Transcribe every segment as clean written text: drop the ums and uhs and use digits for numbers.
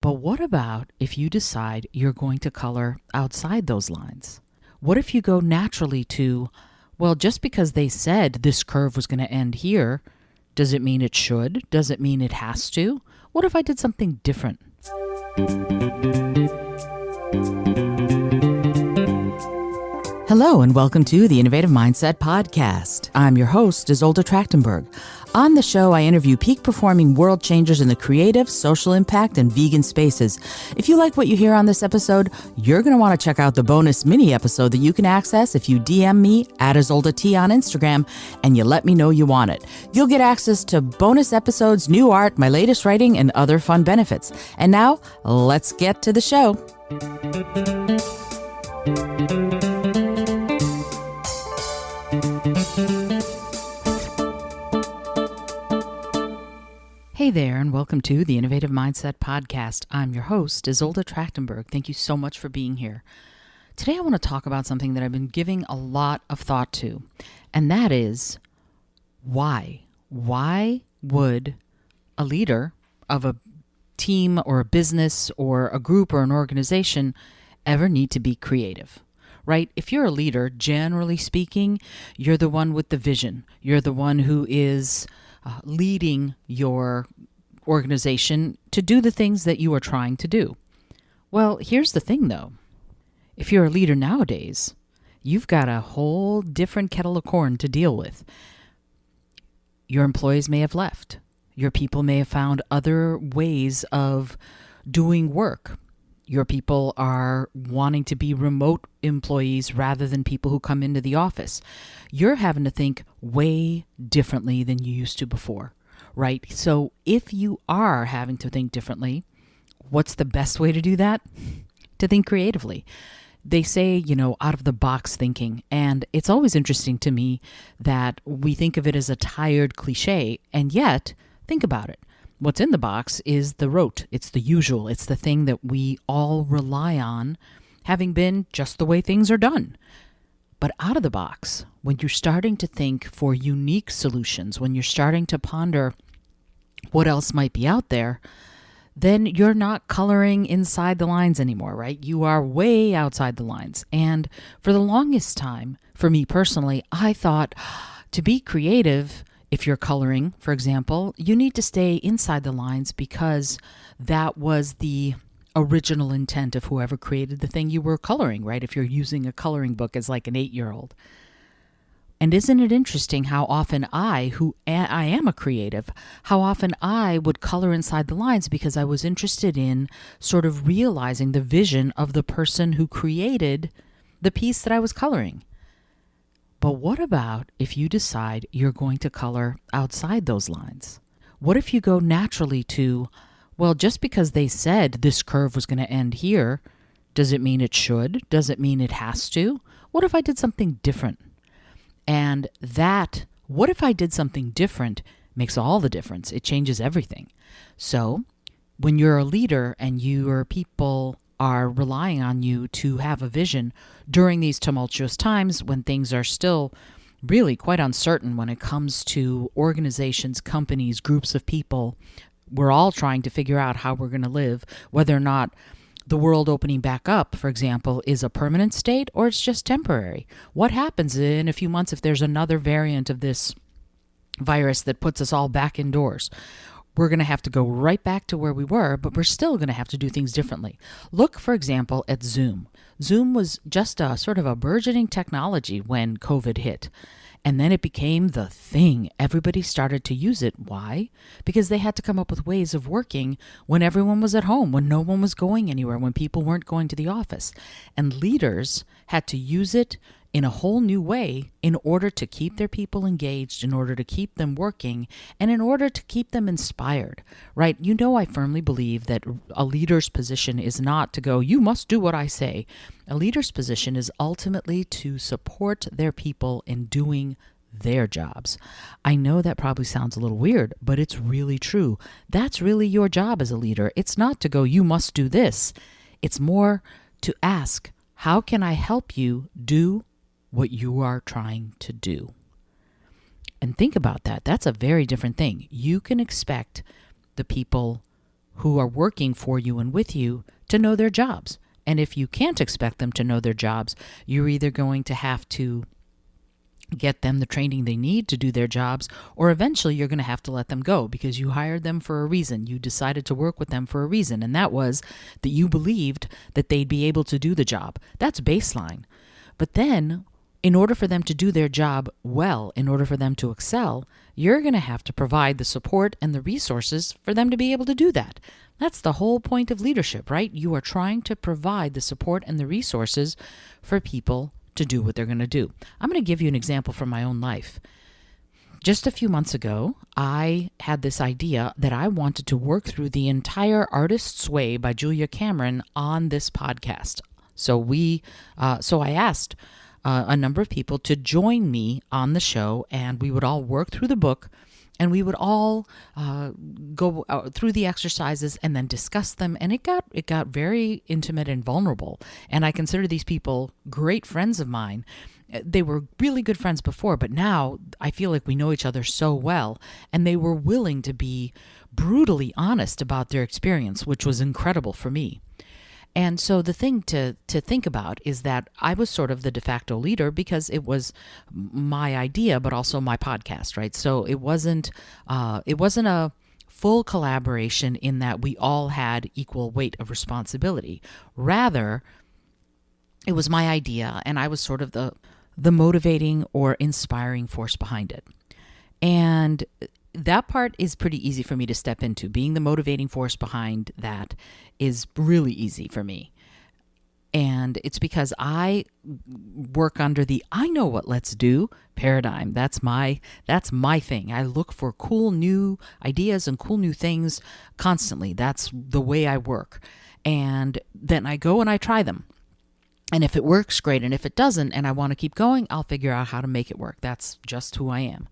But what about if you decide you're going to color outside those lines? What if you go naturally to, well, just because they said this curve was going to end here, does it mean it should? Does it mean it has to? What if I did something different? Hello and welcome to the Innovative Mindset Podcast. I'm your host, Isolde Trachtenberg. On the show, I interview peak-performing world changers in the creative, social impact, and vegan spaces. If you like what you hear on this episode, you're going to want to check out the bonus mini episode that you can access if you DM me at IsoldeT on Instagram and you let me know you want it. You'll get access to bonus episodes, new art, my latest writing, and other fun benefits. And now, let's get to the show. Hey there, and welcome to the Innovative Mindset Podcast. I'm your host, Isolde Trachtenberg. Thank you so much for being here. Today I want to talk about something that I've been giving a lot of thought to, and that is why. Why would a leader of a team or a business or a group or an organization ever need to be creative? Right? If you're a leader, generally speaking, you're the one with the vision. You're the one who is leading your organization to do the things that you are trying to do. Well, here's the thing though. If you're a leader nowadays, you've got a whole different kettle of corn to deal with. Your employees may have left. Your people may have found other ways of doing work. Your people are wanting to be remote employees rather than people who come into the office. You're having to think way differently than you used to before, right? So if you are having to think differently, what's the best way to do that? To think creatively. They say, out of the box thinking. And it's always interesting to me that we think of it as a tired cliche, and yet, think about it. What's in the box is the rote. It's the usual. It's the thing that we all rely on, having been just the way things are done. But out of the box, when you're starting to think for unique solutions, when you're starting to ponder what else might be out there, then you're not coloring inside the lines anymore, right? You are way outside the lines. And for the longest time, for me personally, I thought to be creative, if you're coloring, for example, you need to stay inside the lines because that was the original intent of whoever created the thing you were coloring, right? If you're using a coloring book as like an 8-year-old. And isn't it interesting how often I am a creative, how often I would color inside the lines because I was interested in sort of realizing the vision of the person who created the piece that I was coloring. But what about if you decide you're going to color outside those lines? What if you go naturally to, well, just because they said this curve was going to end here, does it mean it should? Does it mean it has to? What if I did something different? And that, what if I did something different, makes all the difference. It changes everything. So when you're a leader and your people are relying on you to have a vision during these tumultuous times when things are still really quite uncertain when it comes to organizations, companies, groups of people. We're all trying to figure out how we're going to live, whether or not the world opening back up, for example, is a permanent state or it's just temporary. What happens in a few months if there's another variant of this virus that puts us all back indoors? We're going to have to go right back to where we were, but we're still going to have to do things differently. Look, for example, at Zoom. Zoom was just a sort of a burgeoning technology when COVID hit. And then it became the thing. Everybody started to use it. Why? Because they had to come up with ways of working when everyone was at home, when no one was going anywhere, when people weren't going to the office. And leaders had to use it in a whole new way in order to keep their people engaged, in order to keep them working, and in order to keep them inspired, right? I firmly believe that a leader's position is not to go, you must do what I say. A leader's position is ultimately to support their people in doing their jobs. I know that probably sounds a little weird, but it's really true. That's really your job as a leader. It's not to go, you must do this. It's more to ask, how can I help you do what you are trying to do? And think about that. That's a very different thing. You can expect the people who are working for you and with you to know their jobs. And if you can't expect them to know their jobs, you're either going to have to get them the training they need to do their jobs, or eventually you're going to have to let them go because you hired them for a reason. You decided to work with them for a reason, and that was that you believed that they'd be able to do the job. That's baseline. But then, in order for them to do their job well, in order for them to excel, you're going to have to provide the support and the resources for them to be able to do that. That's the whole point of leadership, right? You are trying to provide the support and the resources for people to do what they're going to do. I'm going to give you an example from my own life. Just a few months ago, I had this idea that I wanted to work through the entire Artist's Way by Julia Cameron on this podcast. So I asked a number of people to join me on the show, and we would all work through the book, and we would all go through the exercises and then discuss them. And it got very intimate and vulnerable. And I consider these people great friends of mine. They were really good friends before, but now I feel like we know each other so well. And they were willing to be brutally honest about their experience, which was incredible for me. And so the thing to think about is that I was sort of the de facto leader because it was my idea, but also my podcast, right? So it wasn't a full collaboration in that we all had equal weight of responsibility. Rather, it was my idea, and I was sort of the motivating or inspiring force behind it. And that part is pretty easy for me to step into. Being the motivating force behind that is really easy for me. And it's because I work under the I know what let's do paradigm. That's my thing. I look for cool new ideas and cool new things constantly. That's the way I work. And then I go and I try them. And if it works, great. And if it doesn't, and I want to keep going, I'll figure out how to make it work. That's just who I am.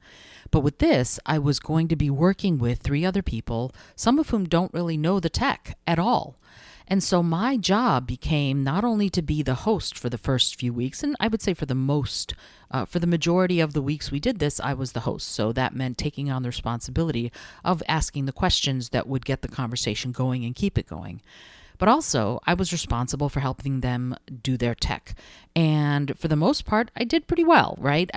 But with this, I was going to be working with 3 other people, some of whom don't really know the tech at all. And so my job became not only to be the host for the first few weeks, and I would say for the majority of the weeks we did this, I was the host. So that meant taking on the responsibility of asking the questions that would get the conversation going and keep it going. But also, I was responsible for helping them do their tech. And for the most part, I did pretty well, right?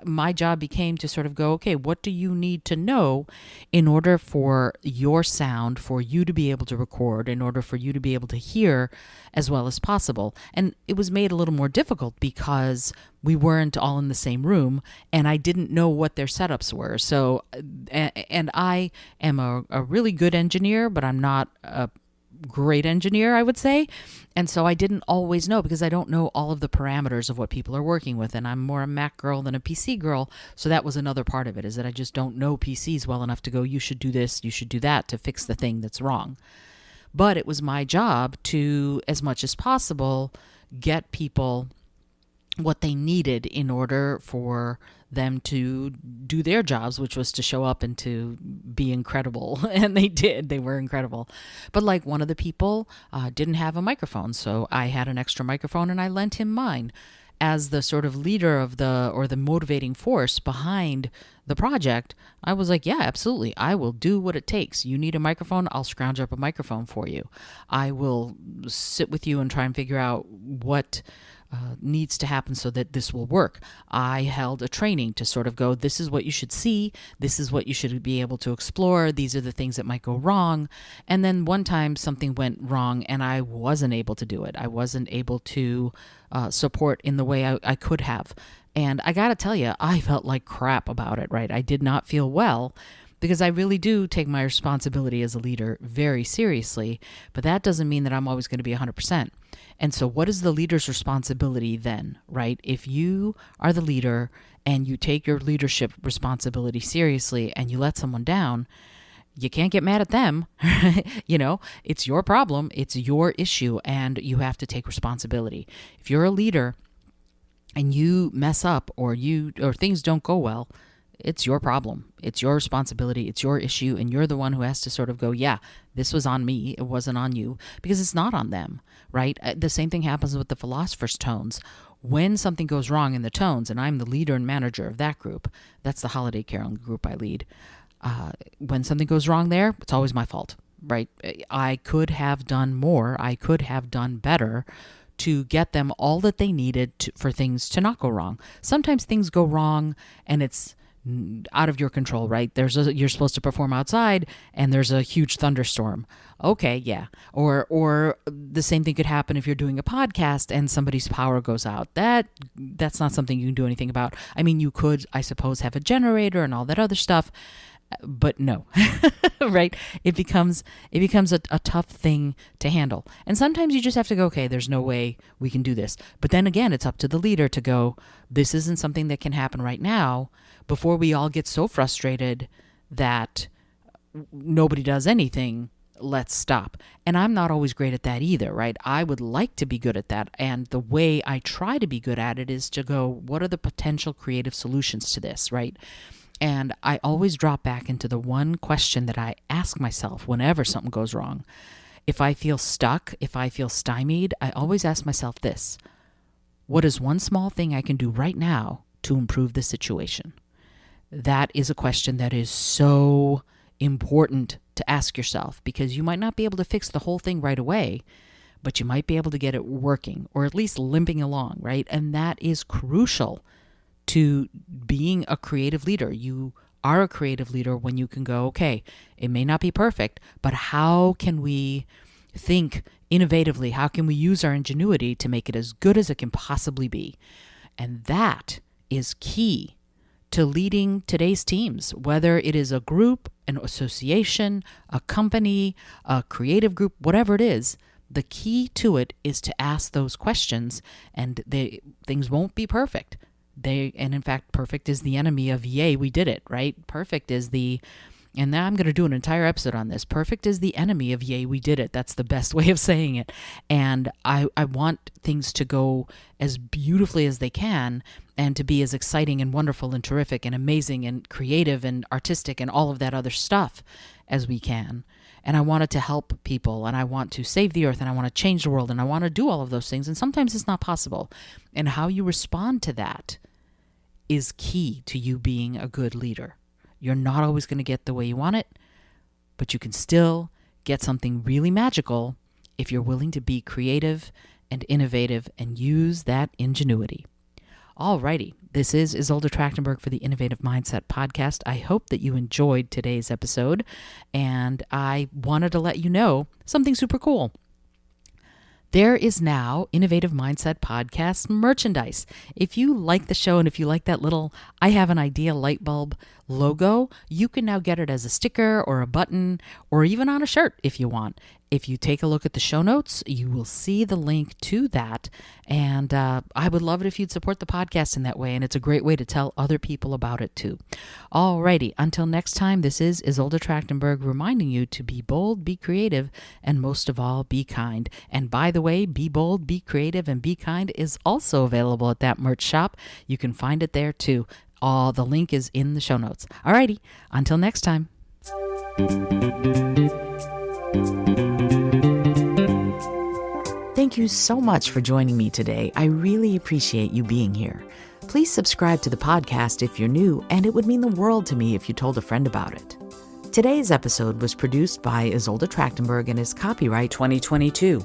My job became to sort of go, okay, what do you need to know in order for your sound, for you to be able to record, in order for you to be able to hear as well as possible? And it was made a little more difficult because we weren't all in the same room, and I didn't know what their setups were. So, and I am a really good engineer, but I'm not a great engineer, I would say. And so I didn't always know because I don't know all of the parameters of what people are working with. And I'm more a Mac girl than a PC girl. So that was another part of it, is that I just don't know PCs well enough to go, you should do this, you should do that to fix the thing that's wrong. But it was my job to, as much as possible, get people what they needed in order for them to do their jobs, which was to show up and to be incredible. And they did. They were incredible. But like one of the people didn't have a microphone, so I had an extra microphone and I lent him mine. As the sort of leader of the motivating force behind the project, I was like, yeah, absolutely. I will do what it takes. You need a microphone, I'll scrounge up a microphone for you. I will sit with you and try and figure out what needs to happen so that this will work. I held a training to sort of go, this is what you should see, this is what you should be able to explore, these are the things that might go wrong. And then one time something went wrong and I wasn't able to do it. I wasn't able to support in the way I could have. And I gotta tell you, I felt like crap about it, right? I did not feel well, because I really do take my responsibility as a leader very seriously, but that doesn't mean that I'm always going to be 100%. And so what is the leader's responsibility then, right? If you are the leader and you take your leadership responsibility seriously and you let someone down, you can't get mad at them. It's your problem, it's your issue, and you have to take responsibility. If you're a leader and you mess up or things don't go well, it's your problem. It's your responsibility. It's your issue. And you're the one who has to sort of go, yeah, this was on me. It wasn't on you, because it's not on them, right? The same thing happens with the Philosopher's Tones. When something goes wrong in the Tones, and I'm the leader and manager of that group, that's the holiday caroling group I lead. When something goes wrong there, it's always my fault. right? I could have done more. I could have done better to get them all that they needed for things to not go wrong. Sometimes things go wrong and it's out of your control, right? You're supposed to perform outside and there's a huge thunderstorm. Okay, yeah. Or the same thing could happen if you're doing a podcast and somebody's power goes out. That's not something you can do anything about. I mean, you could, I suppose, have a generator and all that other stuff, but no, right? It becomes a tough thing to handle. And sometimes you just have to go, okay, there's no way we can do this. But then again, it's up to the leader to go, this isn't something that can happen right now, before we all get so frustrated that nobody does anything. Let's stop. And I'm not always great at that either, right? I would like to be good at that. And the way I try to be good at it is to go, what are the potential creative solutions to this, right? And I always drop back into the one question that I ask myself whenever something goes wrong. If I feel stuck, if I feel stymied, I always ask myself this: what is one small thing I can do right now to improve the situation? That is a question that is so important to ask yourself, because you might not be able to fix the whole thing right away, but you might be able to get it working, or at least limping along, right? And that is crucial to being a creative leader. You are a creative leader when you can go, okay, it may not be perfect, but how can we think innovatively? How can we use our ingenuity to make it as good as it can possibly be? And that is key to leading today's teams, whether it is a group, an association, a company, a creative group, whatever it is. The key to it is to ask those questions, and things won't be perfect. And in fact, perfect is the enemy of yay, we did it, right? Perfect is and now I'm going to do an entire episode on this. Perfect is the enemy of yay, we did it. That's the best way of saying it. And I want things to go as beautifully as they can, and to be as exciting and wonderful and terrific and amazing and creative and artistic and all of that other stuff as we can. And I want it to help people, and I want to save the earth, and I want to change the world, and I want to do all of those things. And sometimes it's not possible. And how you respond to that is key to you being a good leader. You're not always going to get the way you want it, but you can still get something really magical if you're willing to be creative and innovative and use that ingenuity. Alrighty, this is Isolde Trachtenberg for the Innovative Mindset Podcast. I hope that you enjoyed today's episode, and I wanted to let you know something super cool. There is now Innovative Mindset Podcast merchandise. If you like the show and if you like that little I have an idea light bulb logo, you can now get it as a sticker or a button or even on a shirt if you want. If you take a look at the show notes, you will see the link to that. And I would love it if you'd support the podcast in that way. And it's a great way to tell other people about it too. Alrighty, until next time, this is Isolde Trachtenberg reminding you to be bold, be creative, and most of all, be kind. And by the way, Be Bold, Be Creative, and Be Kind is also available at that merch shop. You can find it there too. The link is in the show notes. Alrighty, until next time. Thank you so much for joining me today. I really appreciate you being here. Please subscribe to the podcast if you're new, and it would mean the world to me if you told a friend about it. Today's episode was produced by Isolde Trachtenberg and is copyright 2022.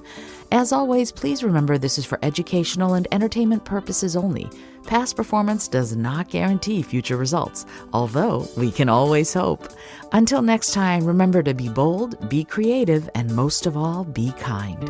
As always, please remember this is for educational and entertainment purposes only. Past performance does not guarantee future results, although we can always hope. Until next time, remember to be bold, be creative, and most of all, be kind.